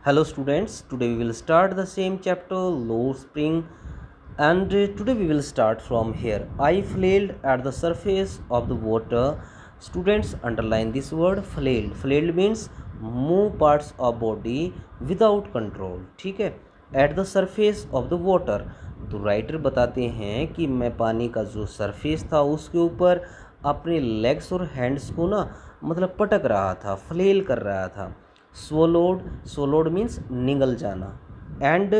Hello students, today we will start the same chapter low spring and today we will start from here. I flailed at the surface of the water. Students underline this word flailed. Flailed means move parts of body without control. ठीक है, at the surface of the water. तो writer बताते हैं कि मैं पानी का जो सरफेस था उसके ऊपर अपने लेग्स और हैंड्स को ना मतलब पटक रहा था, फ्लेल कर रहा था. swallowed मीन्स निगल जाना एंड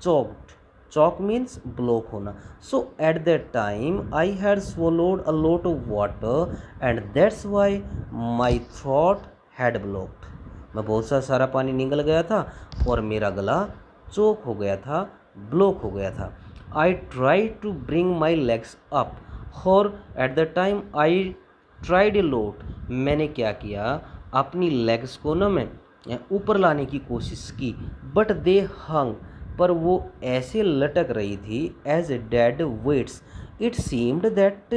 चॉक मीन्स ब्लॉक होना. So at that time I had swallowed a lot of water and that's why my throat had blocked. मैं बहुत सारा पानी निगल गया था और मेरा गला चोक हो गया था, ब्लॉक हो गया था. I try to bring my legs up और at the time I tried a lot. मैंने क्या किया, अपनी लेग्स को ना मैं ऊपर लाने की कोशिश की, बट दे हंग, पर वो ऐसे लटक रही थी as a dead weights. It seemed that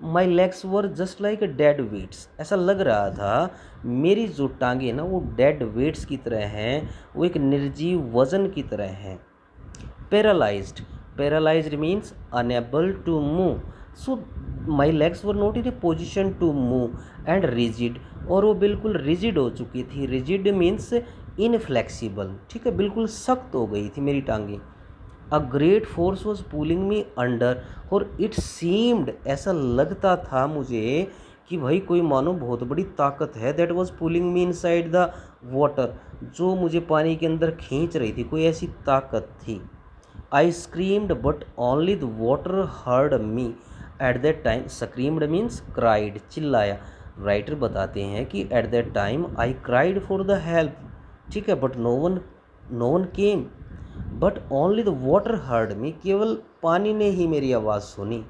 my legs were just like dead weights. ऐसा लग रहा था मेरी जो टांगे ना वो डेड वेट्स की तरह हैं, वो एक निर्जीव वजन की तरह हैं. Paralysed means unable to move. So my legs were not in a position to move and rigid, और वो बिल्कुल रिजिड हो चुकी थी. Rigid means inflexible. ठीक है, बिल्कुल सख्त हो गई थी मेरी टांगें. A great force was pulling me under, और इट सीम्ड, ऐसा लगता था मुझे कि भाई कोई मानो बहुत बड़ी ताकत है. That was pulling me inside the water, जो मुझे पानी के अंदर खींच रही थी, कोई ऐसी ताकत थी. I screamed but only the water heard me at that time. Screamed means cried, चिल्लाया. राइटर बताते हैं कि at that time I cried for the help. ठीक है, but no one came, but only the water heard me. केवल पानी ने ही मेरी आवाज़ सुनी.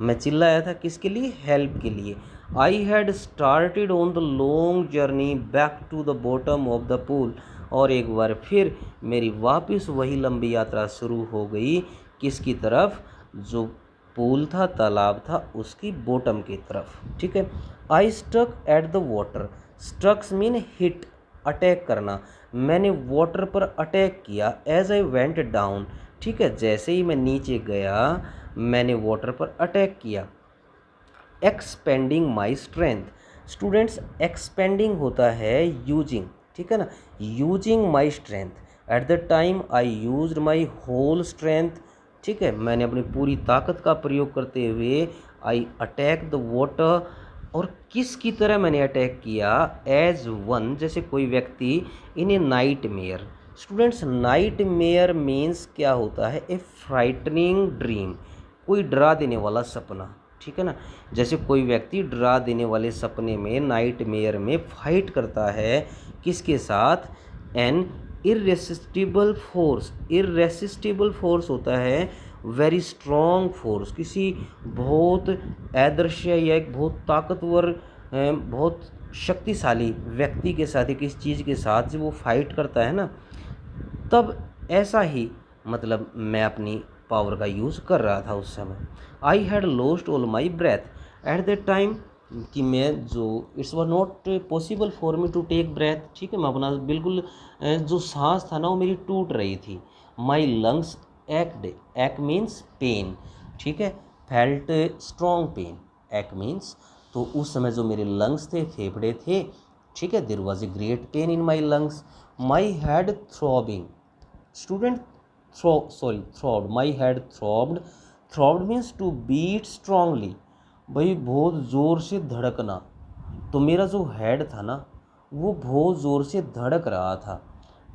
मैं चिल्लाया था किसके लिए, हेल्प के लिए. I had started on the long journey back to the bottom of the pool, और एक बार फिर मेरी वापस वही लंबी यात्रा शुरू हो गई. किसकी तरफ, जो पूल था, तालाब था, उसकी बॉटम की तरफ. ठीक है. I stuck at the water. Struck mean hit, attack करना. मैंने वाटर पर अटैक किया. As I went down. ठीक है, जैसे ही मैं नीचे गया मैंने वाटर पर अटैक किया. Expending my strength. Students, expending होता है यूजिंग. ठीक है ना, using my strength. At the time I used my whole strength. ठीक है, मैंने अपनी पूरी ताकत का प्रयोग करते हुए आई अटैक द वाटर. और किसकी तरह मैंने अटैक किया, एज वन, जैसे कोई व्यक्ति, in a nightmare. Students, nightmare means क्या होता है, ए फ्राइटनिंग ड्रीम, कोई डरा देने वाला सपना. ठीक है ना, जैसे कोई व्यक्ति डरा देने वाले सपने में, नाइट मेयर में फाइट करता है किसके साथ, N irresistible force. Irresistible force होता है वेरी स्ट्रॉन्ग फोर्स, किसी बहुत अदृश्य या एक बहुत ताकतवर, बहुत शक्तिशाली व्यक्ति के साथ या किसी चीज़ के साथ जब वो फाइट करता है ना, तब ऐसा ही मतलब मैं अपनी पावर का यूज़ कर रहा था उस समय. I had lost all my breath at that time, कि मैं जो it's was not possible for me to take breath. ठीक है, मैं अपना बिल्कुल जो सांस था ना वो मेरी टूट रही थी. माई लंग्स एक्ड, एक मीन्स पेन. ठीक है, फेल्ट स्ट्रॉन्ग पेन, एक मीन्स, तो उस समय जो मेरे लंग्स थे, फेफड़े थे, ठीक है, there was a great pain in my lungs. My head throbbing. Student, throbbed, my head throbbed means to beat strongly, भाई बहुत ज़ोर से धड़कना. तो मेरा जो हेड था ना वो बहुत ज़ोर से धड़क रहा था.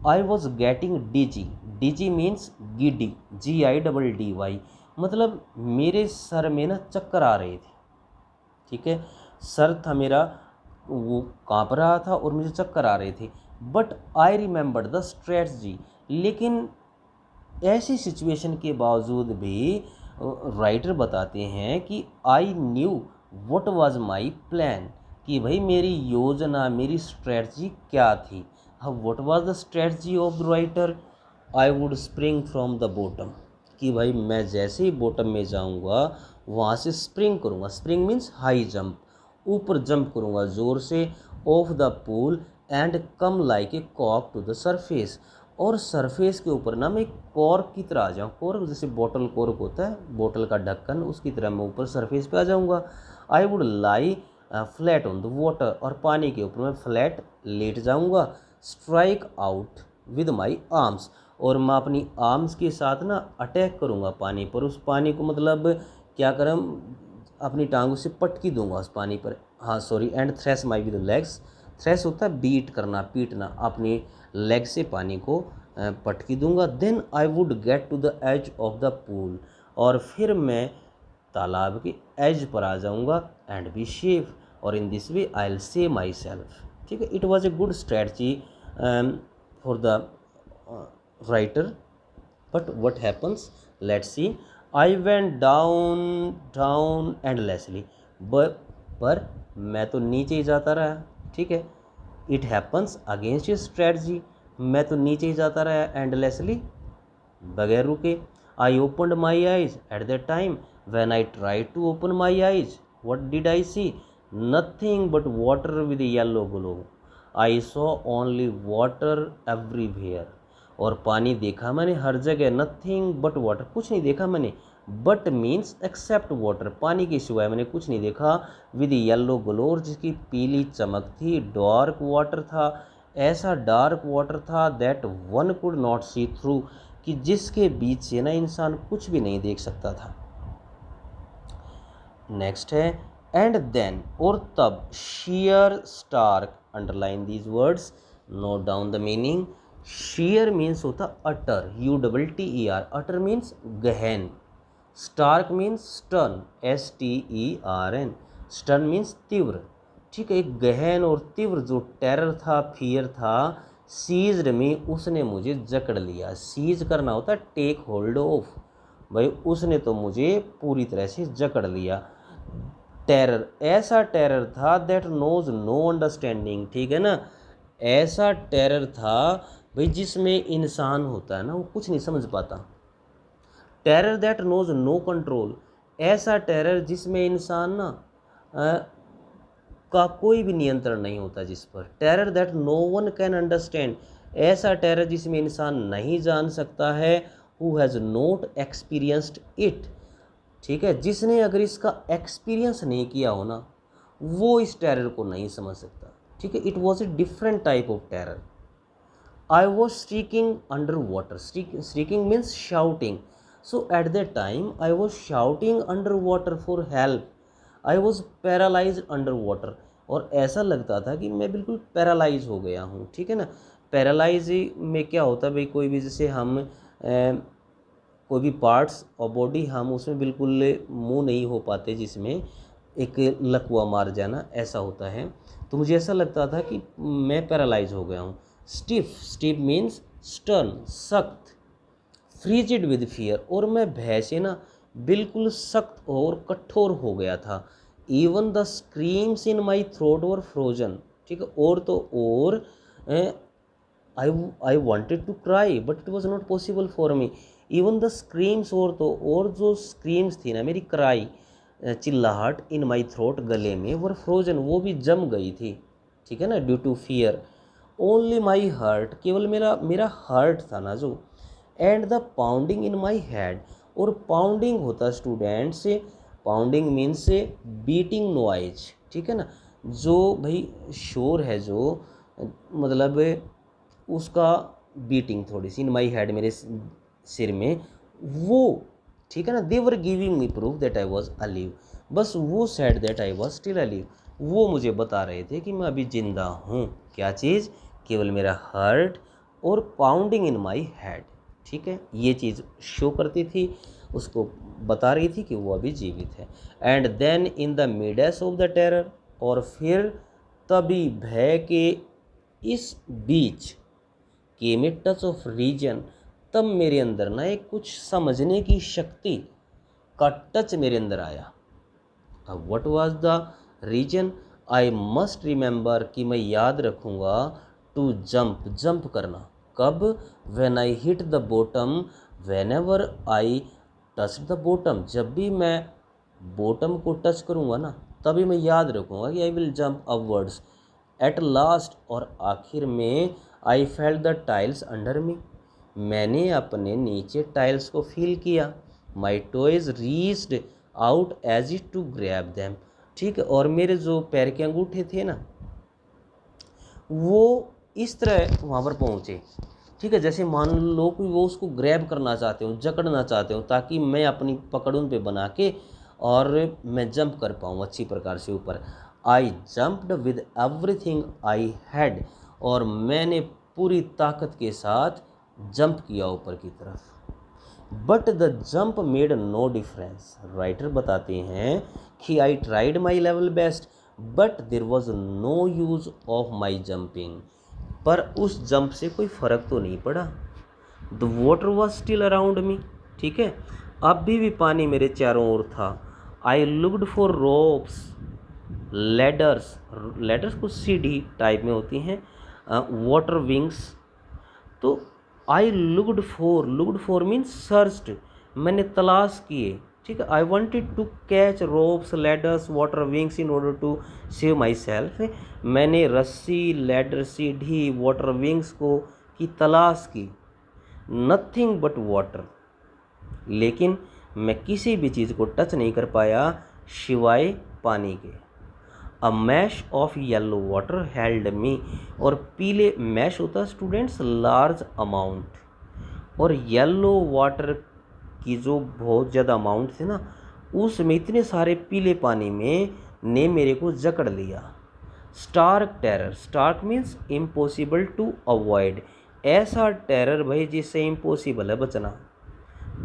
I was getting dizzy. Dizzy means giddy, GIDDY, मतलब मेरे सर में ना चक्कर आ रहे थे. ठीक है, सर था मेरा, वो काँप रहा था और मुझे चक्कर आ रहे थे. But I remember the strategy. लेकिन ऐसी सिचुएशन के बावजूद भी राइटर बताते हैं कि I knew what was my plan, कि भाई मेरी योजना, मेरी स्ट्रेटजी क्या थी. अब what was the strategy of the writer, I would spring from the bottom, कि भाई मैं जैसे ही बॉटम में जाऊंगा वहाँ से स्प्रिंग करूँगा. स्प्रिंग मीन्स हाई जंप, ऊपर जंप करूँगा ज़ोर से. Off the pool and come like a कॉक टू द सरफेस, और सरफेस के ऊपर ना मैं एक कॉर्क की तरह आ जाऊँ। कॉर्क जैसे बोतल कॉर्क होता है, बोतल का ढक्कन, उसकी तरह मैं ऊपर सरफेस पे आ जाऊँगा। I would lie flat on the water, और पानी के ऊपर मैं फ्लैट लेट जाऊँगा। Strike out with my arms, और मैं अपनी आर्म्स के साथ ना अटैक करूँगा पानी पर। उस पानी को मतलब क्या करूँ, अपनी टांगों से पटकी दूंगा उस पानी पर। हाँ sorry, and thresh my with legs. Thresh होता है बीट करना, पीटना, अपनी लेग से पानी को पटकी दूंगा। Then I would get to the edge of the pool, और फिर मैं तालाब के एज पर आ जाऊंगा। एंड बी सेफ, और in this way I will save my self. ठीक है, it was a good strategy for the writer, but what happens, let's see. I went down down endlessly, पर मैं तो नीचे ही जाता रहा। ठीक है, it happens against your strategy, मैं तो नीचे ही जाता रहा endlessly, बगैर रुके। I opened my eyes at that time, when I tried to open my eyes, what did I see? Nothing but water with a yellow glow. I saw only water everywhere, और पानी देखा मैंने हर जगह। Nothing but water, कुछ नहीं देखा मैंने। But means accept water, पानी के सिवाय मैंने कुछ नहीं देखा। विद येलो ग्लोर, जिसकी पीली चमक थी। डार्क वाटर था, ऐसा डार्क वाटर था। That one could not see through, कि जिसके बीच से ना इंसान कुछ भी नहीं देख सकता था। नेक्स्ट है एंड देन, और तब। Sheer stark, underline these words, note down the meaning. Sheer means होता अटर, UTTER, अटर मीन्स गहन। Stark means stern, STERN, stern means तीव्र। ठीक है, एक गहन और तीव्र जो टेरर था, फियर था। सीज्ड में, उसने मुझे जकड़ लिया। सीज करना होता है टेक होल्ड ऑफ, भाई उसने तो मुझे पूरी तरह से जकड़ लिया। टेरर, ऐसा टेरर था। दैट नोज नो अंडरस्टैंडिंग, ठीक है ना, ऐसा टेरर था भाई जिसमें इंसान होता है ना वो कुछ नहीं समझ पाता। Terror that knows no control, ऐसा टेरर जिसमें इंसान ना का कोई भी नियंत्रण नहीं होता जिस पर। Terror that no one can understand, ऐसा टेरर जिसमें इंसान नहीं जान सकता है। Who has not experienced it, ठीक है, जिसने अगर इसका एक्सपीरियंस नहीं किया हो ना वो इस टेरर को नहीं समझ सकता। ठीक है, it was a different type of terror. I was streaking underwater. Streaking means shouting. So at that time I was shouting underwater for help. I was paralyzed underwater. और ऐसा लगता था कि मैं बिल्कुल पैरालाइज हो गया हूँ। ठीक है ना, पैरालाइज में क्या होता है भाई, कोई भी जैसे हम कोई भी पार्ट्स और बॉडी हम उसमें बिल्कुल मूव नहीं हो पाते, जिसमें एक लकवा मार जाना, ऐसा होता है। तो मुझे ऐसा लगता था कि मैं पैरालाइज हो गया हूँ। स्टिफ, स्टिफ मीन्स स्टर्न, सख्त। फ्रीजिड विद फियर, और मैं भय से ना बिल्कुल सख्त और कठोर हो गया था। Even the screams in my throat were frozen, ठीक है, और तो और I wanted to cry but it was not possible for me. Even the screams, और तो और जो स्क्रीम्स थी ना, मेरी क्राई, चिल्लाहट, इन माई थ्रोट, गले में, वर फ्रोजन, वो भी जम गई थी। ठीक है ना, due to fear. Only my heart, केवल मेरा मेरा हार्ट था ना जो। And the pounding in my head, और पाउंडिंग होता स्टूडेंट से, पाउंडिंग मीन्स से बीटिंग नॉइज। ठीक है ना, जो भाई शोर है जो मतलब उसका बीटिंग थोड़ी सी इन माई हेड, मेरे सिर में, वो, ठीक है ना। They were giving me proof that I was alive, बस वो said that I was still alive, वो मुझे बता रहे थे कि मैं अभी जिंदा हूँ। क्या चीज़, केवल मेरा हार्ट और पाउंडिंग इन माई हेड। ठीक है, ये चीज़ शो करती थी, उसको बता रही थी कि वो अभी जीवित है। And then in the midst of the terror, और फिर तभी भय के इस बीच, came a touch of reason, तब मेरे अंदर ना एक कुछ समझने की शक्ति का टच मेरे अंदर आया। अब what was the reason, I must remember, कि मैं याद रखूँगा, टू जंप, जंप करना। कब, when I hit the bottom, whenever I touch the bottom, जब भी मैं बॉटम को टच करूँगा ना तभी मैं याद रखूँगा कि I will jump upwards, at last, और आखिर में, I felt the tiles under me, मैंने अपने नीचे टाइल्स को फील किया। My toes reached out as it to grab them, ठीक है, और मेरे जो पैर के अंगूठे थे ना वो इस तरह वहाँ पर पहुँचे, ठीक है, जैसे मान लो कि वो उसको ग्रैब करना चाहते हो, जकड़ना चाहते हो, ताकि मैं अपनी पकड़ उन पे बना के और मैं जंप कर पाऊँ अच्छी प्रकार से ऊपर। I jumped with everything I had, और मैंने पूरी ताकत के साथ जंप किया ऊपर की तरफ। But the jump made no difference, writer बताते हैं कि I tried my level best but there was no use of my jumping, पर उस जंप से कोई फ़र्क तो नहीं पड़ा। The water was still around me, ठीक है, अभी भी पानी मेरे चारों ओर था। I looked for ropes, ladders, ladders कुछ सीढ़ी टाइप में होती हैं, वाटर विंग्स, तो I looked for means searched, मैंने तलाश किए, ठीक है। I wanted to catch ropes, ladders, water wings in order to save myself, मैंने रस्सी, लेडर, सीढ़ी, वाटर विंग्स को की तलाश की। नथिंग बट वाटर, लेकिन मैं किसी भी चीज़ को टच नहीं कर पाया सिवाय पानी के। A mass of yellow water held me, और पीले, मैश होता है स्टूडेंट्स लार्ज अमाउंट, और येलो वाटर की जो बहुत ज़्यादा अमाउंट थे ना उसमें इतने सारे पीले पानी में ने मेरे को जकड़ लिया। Stark terror, stark means impossible to avoid, ऐसा टेरर भाई जिससे इम्पॉसिबल है बचना,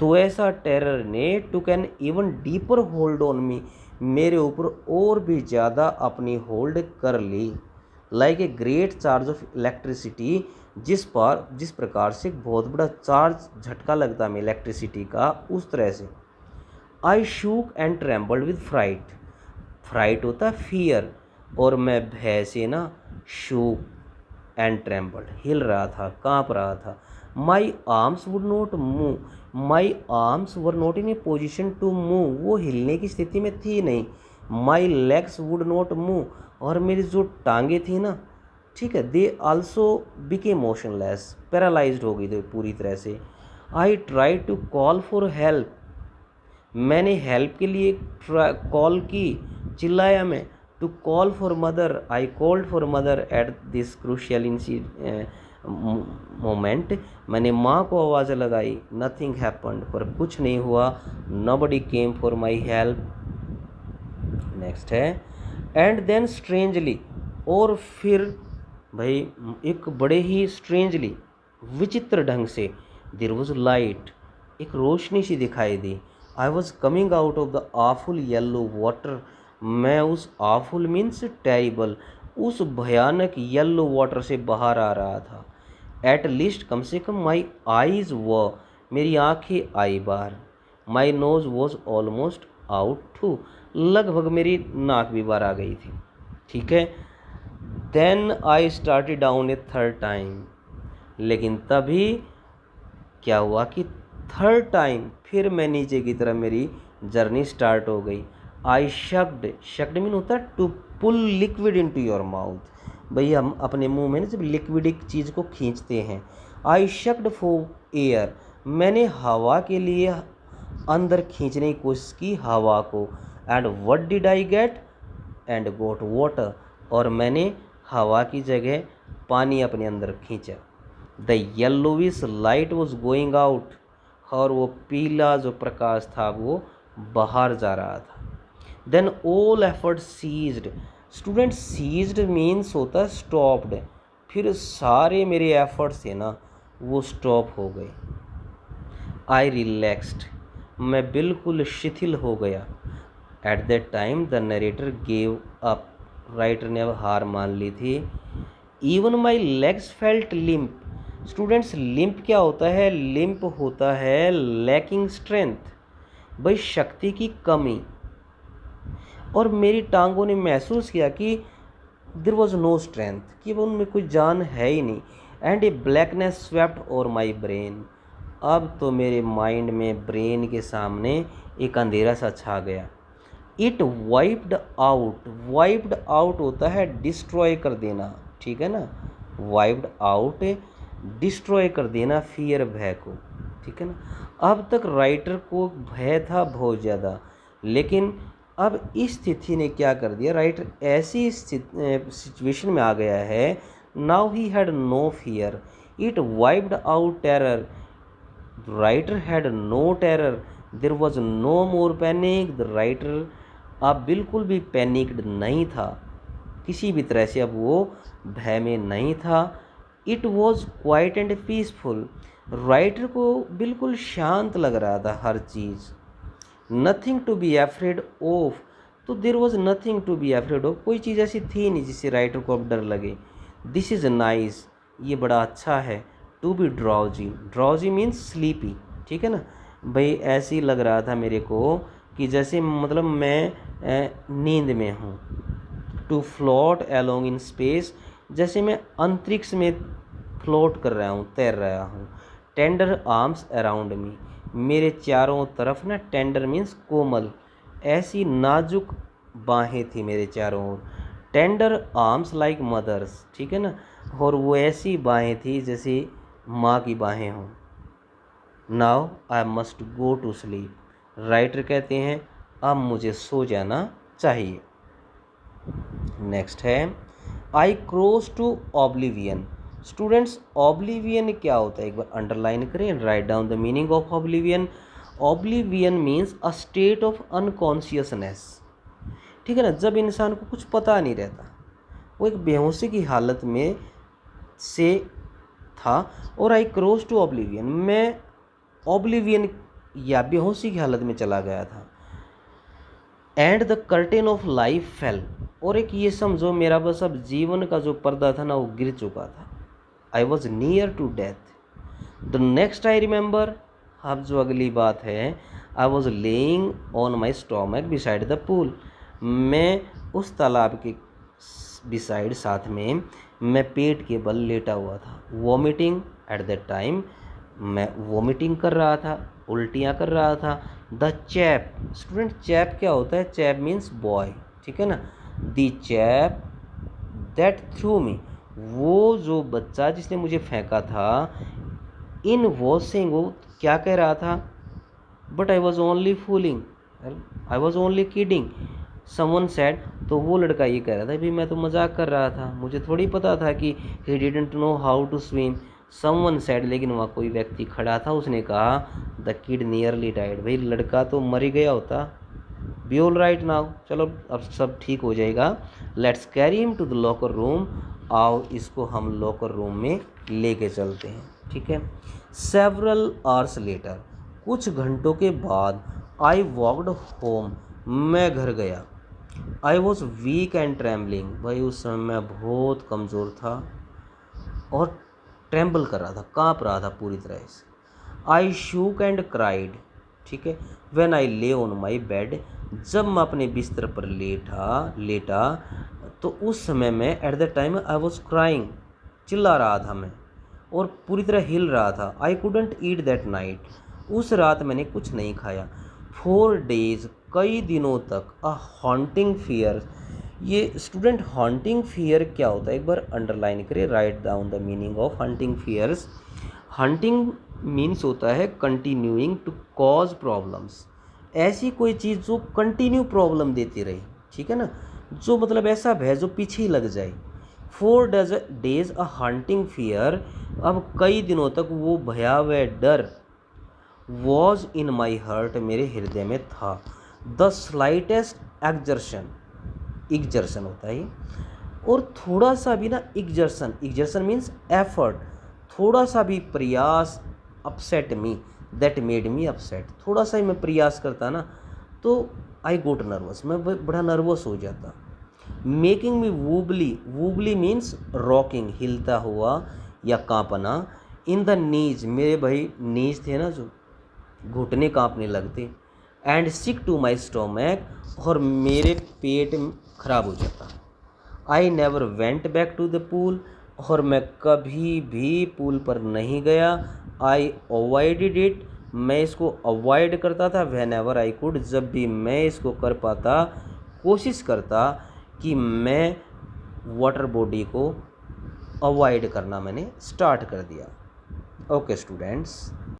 तो ऐसा टेरर ने took an even deeper hold on me, मेरे ऊपर और भी ज़्यादा अपनी होल्ड कर ली। Like a great charge of electricity, जिस प्रकार से एक बहुत बड़ा चार्ज झटका लगता है इलेक्ट्रिसिटी का, उस तरह से। I shook and trembled with fright, fright होता है फियर, और मैं भय से ना शूक एंड ट्रेम्बल्ड, हिल रहा था, काँप रहा था। My arms would not move, my arms were not in a position to move, वो हिलने की स्थिति में थी नहीं। My legs would not move, और मेरी जो टांगे थी ना, ठीक है, they also became motionless, paralysed हो गई थी पूरी तरह से। I try to call for help, मैंने हेल्प के लिए कॉल की, चिल्लाया मैं। To call for mother, I called for mother at this crucial moment, मैंने माँ को आवाज़ लगाई। नथिंग हैपन्ड, पर कुछ नहीं हुआ। Nobody came for my help. Next है एंड देन स्ट्रेंजली, और फिर भाई एक बड़े ही स्ट्रेंजली, विचित्र ढंग से, देयर वॉज लाइट, एक रोशनी सी दिखाई दी। I was coming out of the awful yellow water, मैं उस आफुल मीन्स टेरिबल, उस भयानक येलो वाटर से बाहर आ रहा था। एट लीस्ट, कम से कम, माई आईज व, मेरी आंखें आई बाहर। My nose was almost out to, लगभग मेरी नाक भी बाहर आ गई थी, ठीक है। Then I started down a third time, लेकिन तभी क्या हुआ कि थर्ड टाइम फिर मैं नीचे की तरफ मेरी जर्नी स्टार्ट हो गई। आई शक्ड, शक्ड मीन होता है to pull liquid into your mouth, भाई हम अपने मुंह में ना जब लिक्विड एक चीज़ को खींचते हैं। आई शक्ड फॉर एयर, मैंने हवा के लिए अंदर खींचने की कोशिश की हवा को। And what did I get, and got water, और मैंने हवा की जगह पानी अपने अंदर खींचा। The yellowish light was going out, और वो पीला जो प्रकाश था वो बाहर जा रहा था। Then all effort ceased, student ceased means होता है स्टॉप्ड, फिर सारे मेरे एफर्ट्स थे ना वो स्टॉप हो गए। आई रिलैक्स्ड, मैं बिल्कुल शिथिल हो गया। Eight that time the narrator gave up, writer ने अब हार मान ली थी। Even my legs felt limp, students limp क्या होता है, लिम्प होता है लैकिंग स्ट्रेंथ, भाई शक्ति की कमी, और मेरी टांगों ने महसूस किया कि देयर वॉज नो स्ट्रेंथ, कि वो उनमें कोई जान है ही नहीं। And A blackness swept over my brain, अब तो मेरे माइंड में, ब्रेन के सामने एक अंधेरा सा छा गया। इट वाइप्ड आउट होता है डिस्ट्रॉय कर देना, ठीक है ना, वाइप्ड आउट डिस्ट्रॉय कर देना, फियर भय को, ठीक है ना। अब तक राइटर को भय था बहुत ज़्यादा, लेकिन अब इस स्थिति ने क्या कर दिया, राइटर ऐसी सिचुएशन में आ गया है, now he had no fear, it wiped out terror, writer had no terror, there was no more panic, the writer अब बिल्कुल भी पैनिक्ड नहीं था, किसी भी तरह से अब वो भय में नहीं था। It was quiet and peaceful, writer को बिल्कुल शांत लग रहा था हर चीज़। Nothing to be afraid of, तो there was nothing to be afraid of, कोई चीज़ ऐसी थी नहीं जिससे राइटर को अब डर लगे। दिस इज़ नाइस, ये बड़ा अच्छा है। To be drowsy, drowsy means sleepy, ठीक है ना भाई, ऐसे ही लग रहा था मेरे को कि जैसे मतलब मैं नींद में हूँ। To float along in space, जैसे मैं अंतरिक्ष में फ्लोट कर रहा हूँ, तैर रहा हूँ। टेंडर आर्म्स अराउंड मी, मेरे चारों तरफ ना, टेंडर मीन्स कोमल, ऐसी नाजुक बाहें थी मेरे चारों ओर। टेंडर आर्म्स लाइक मदर्स, ठीक है ना, और वो ऐसी बाहें थी जैसे माँ की बाहें हों। Now I must go to sleep, writer कहते हैं अब मुझे सो जाना चाहिए। नेक्स्ट है I cross to oblivion. Students oblivion क्या होता है एक बार अंडरलाइन करें, write down the meaning of oblivion. Oblivion means a state of unconsciousness, ठीक है ना, जब इंसान को कुछ पता नहीं रहता, वो एक बेहोशी की हालत में से था। और आई क्रॉस टू ऑब्लिवियन, मैं ऑब्लिवियन या बेहोशी की हालत में चला गया था। And the curtain of life fail, और एक ये समझो मेरा बस अब जीवन का जो पर्दा था ना वो गिर चुका था। I was near to death. The next I remember, अब जो अगली बात है, I was laying on my stomach beside the pool, मैं उस तालाब के बिसाइड, साथ में मैं पेट के बल लेटा हुआ था। वॉमिटिंग एट दैट टाइम, मैं वॉमिटिंग कर रहा था, उल्टियाँ कर रहा था। द चैप, स्टूडेंट चैप क्या होता है, चैप मीन्स बॉय, ठीक है ना। द चैप दैट थ्रू मी, वो जो बच्चा जिसने मुझे फेंका था। इन वॉसिंग, वो क्या कह रहा था, but I was only fooling, I was only kidding. Someone said, तो वो लड़का ये कह रहा था भी मैं तो मजाक कर रहा था, मुझे थोड़ी पता था कि he didn't know how to swim. Someone said, लेकिन वहाँ कोई व्यक्ति खड़ा था, उसने कहा द किड नियरली डाइड, भाई लड़का तो मर ही गया होता। बी ऑल राइट नाउ, चलो अब सब ठीक हो जाएगा। Let's carry him to the locker room, आओ इसको हम लॉकर रूम में लेके चलते हैं, ठीक है। सेवरल आवर्स लेटर, कुछ घंटों के बाद, आई वॉकड होम, मैं घर गया। I was weak and trembling, भाई उस समय मैं बहुत कमज़ोर था और ट्रैम्बल कर रहा था, काँप रहा था पूरी तरह से। आई शूक एंड क्राइड, ठीक है। व्हेन आई ले ऑन माई बेड, जब मैं अपने बिस्तर पर लेटा तो उस समय में eight the time I was crying, चिल्ला रहा था मैं और पूरी तरह हिल रहा था। I couldn't eat that night, उस रात मैंने कुछ नहीं खाया। 4 days, कई दिनों तक। अ हॉन्टिंग फियर, ये स्टूडेंट हॉन्टिंग फियर क्या होता है एक बार अंडरलाइन करें, write down the meaning of haunting fears. Haunting means होता है कंटिन्यूइंग टू कॉज प्रॉब्लम्स, ऐसी कोई चीज़ जो कंटिन्यू प्रॉब्लम देती रही, ठीक है ना, जो मतलब ऐसा भय जो पीछे ही लग जाए। 4 days अ हंटिंग फियर, अब कई दिनों तक वो भयावह डर। वॉज इन माई हार्ट, मेरे हृदय में था। द स्लाइटेस्ट एग्जर्शन होता है ये, और थोड़ा सा भी ना एग्जर्शन मीन्स एफर्ट, थोड़ा सा भी प्रयास। Upset me, that made me upset, थोड़ा सा ही मैं प्रयास करता ना तो आई गोट नर्वस, मैं बड़ा नर्वस हो जाता। मेकिंग मी वूबली मीन्स रॉकिंग, हिलता हुआ या कांपना। इन द नीज, मेरे भाई नीज थे ना जो, घुटने कांपने लगते। And sick to my stomach, और मेरे पेट खराब हो जाता। I never went back to the pool, और मैं कभी भी पूल पर नहीं गया। आई अवॉइडेड इट, मैं इसको अवॉइड करता था व्हेन एवर आई कुड, जब भी मैं इसको कर पाता, कोशिश करता कि मैं वाटर बॉडी को अवॉइड करना मैंने स्टार्ट कर दिया। Okay students.